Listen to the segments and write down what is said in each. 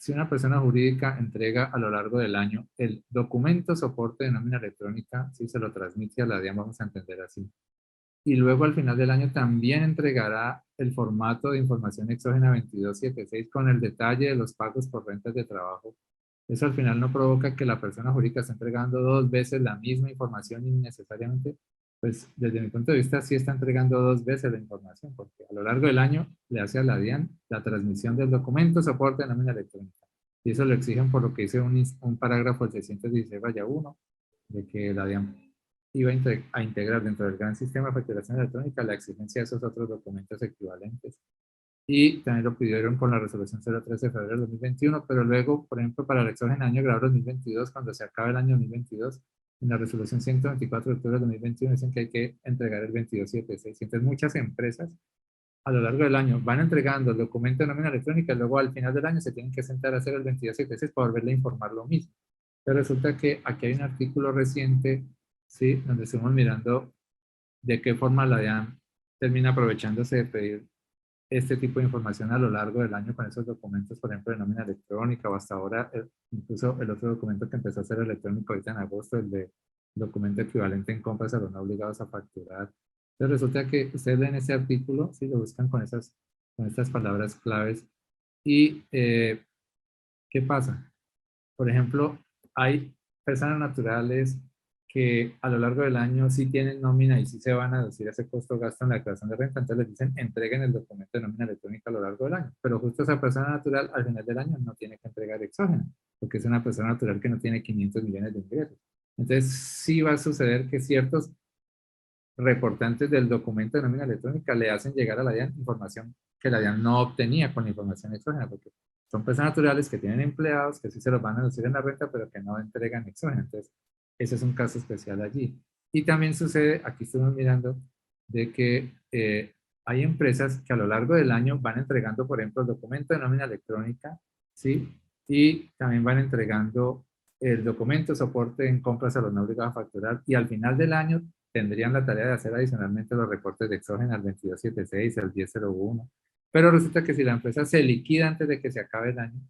si una persona jurídica entrega a lo largo del año el documento soporte de nómina electrónica, si se lo transmite a la DIAN, vamos a entender así. Y luego al final del año también entregará el formato de información exógena 2276 con el detalle de los pagos por rentas de trabajo. Eso al final no provoca que la persona jurídica esté entregando dos veces la misma información innecesariamente. Pues desde mi punto de vista sí está entregando dos veces la información, porque a lo largo del año le hace a la DIAN la transmisión del documento soporte de nómina electrónica. Y eso lo exigen por lo que dice un parágrafo del 616-1, de que la DIAN iba a integrar dentro del gran sistema de facturación electrónica la exigencia de esos otros documentos equivalentes. Y también lo pidieron con la resolución 013 de febrero de 2021, pero luego, por ejemplo, para el exógeno año grado 2022, cuando se acabe el año 2022, en la resolución 124 de octubre de 2021 dicen que hay que entregar el 2276. Entonces, muchas empresas a lo largo del año van entregando el documento de nómina electrónica y luego al final del año se tienen que sentar a hacer el 2276 para volverle a informar lo mismo. Pero resulta que aquí hay un artículo reciente, ¿sí?, donde estamos mirando de qué forma la DIAN termina aprovechándose de pedir este tipo de información a lo largo del año con esos documentos, por ejemplo, de nómina electrónica o hasta ahora, incluso el otro documento que empezó a ser electrónico ahorita en agosto, el de documento equivalente en compras a los no obligados a facturar. Entonces resulta que ustedes leen ese artículo, si lo buscan con estas palabras claves, y ¿qué pasa? Por ejemplo, hay personas naturales que a lo largo del año sí tienen nómina y sí se van a deducir ese costo gasto en la declaración de renta, entonces les dicen entreguen el documento de nómina electrónica a lo largo del año, pero justo esa persona natural al final del año no tiene que entregar exógeno, porque es una persona natural que no tiene 500 millones de ingresos. Entonces sí va a suceder que ciertos reportantes del documento de nómina electrónica le hacen llegar a la DIAN información que la DIAN no obtenía con la información exógena, porque son personas naturales que tienen empleados que sí se los van a deducir en la renta, pero que no entregan exógena. Entonces, ese es un caso especial allí. Y también sucede, aquí estamos mirando, de que hay empresas que a lo largo del año van entregando, por ejemplo, el documento de nómina electrónica, ¿sí? Y también van entregando el documento soporte en compras a los no obligados a facturar, y al final del año tendrían la tarea de hacer adicionalmente los reportes de exógeno al 2276, al 1001. Pero resulta que si la empresa se liquida antes de que se acabe el año,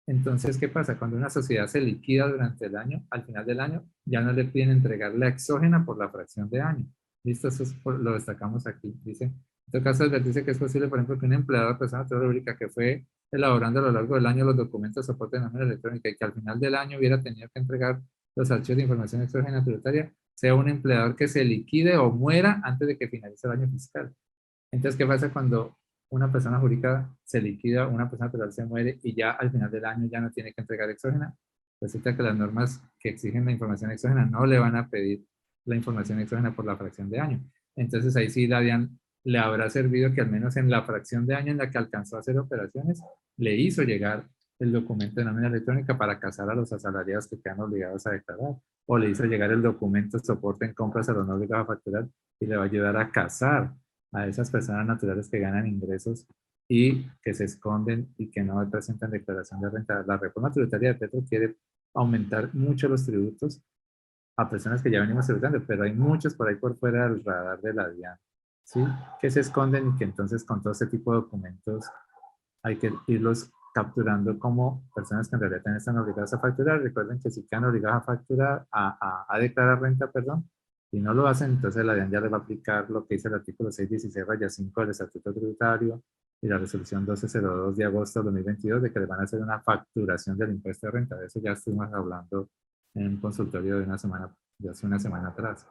entonces, ¿qué pasa? Cuando una sociedad se liquida durante el año, al final del año, ya no le piden entregar la exógena por la fracción de año. ¿Listo? Eso lo destacamos aquí. Dice, en todo caso, advertirse que es posible, por ejemplo, que un empleador de persona jurídica que fue elaborando a lo largo del año los documentos de soporte de nómina electrónica y que al final del año hubiera tenido que entregar los archivos de información exógena tributaria, sea un empleador que se liquide o muera antes de que finalice el año fiscal. Entonces, ¿qué pasa cuando una persona jurídica se liquida, una persona natural se muere y ya al final del año ya no tiene que entregar exógena? Resulta que las normas que exigen la información exógena no le van a pedir la información exógena por la fracción de año. Entonces, ahí sí la DIAN le habrá servido que al menos en la fracción de año en la que alcanzó a hacer operaciones, le hizo llegar el documento de nómina electrónica para casar a los asalariados que quedan obligados a declarar, o le hizo llegar el documento soporte en compras a los no obligados a facturar y le va a ayudar a casar a esas personas naturales que ganan ingresos y que se esconden y que no presentan declaración de renta. La reforma tributaria de Petro quiere aumentar mucho los tributos a personas que ya venimos tributando, pero hay muchos por ahí por fuera del radar de la DIAN, ¿sí? Que se esconden y que entonces con todo este tipo de documentos hay que irlos capturando como personas que en realidad están obligadas a facturar. Recuerden que si quedan obligadas a facturar, a declarar renta, perdón, y no lo hacen, entonces la DIAN ya le va a aplicar lo que dice el artículo 616-5 del Estatuto Tributario y la resolución 1202 de agosto de 2022 de que le van a hacer una facturación del impuesto de renta. De eso ya estuvimos hablando en un consultorio de una semana, de hace una semana atrás.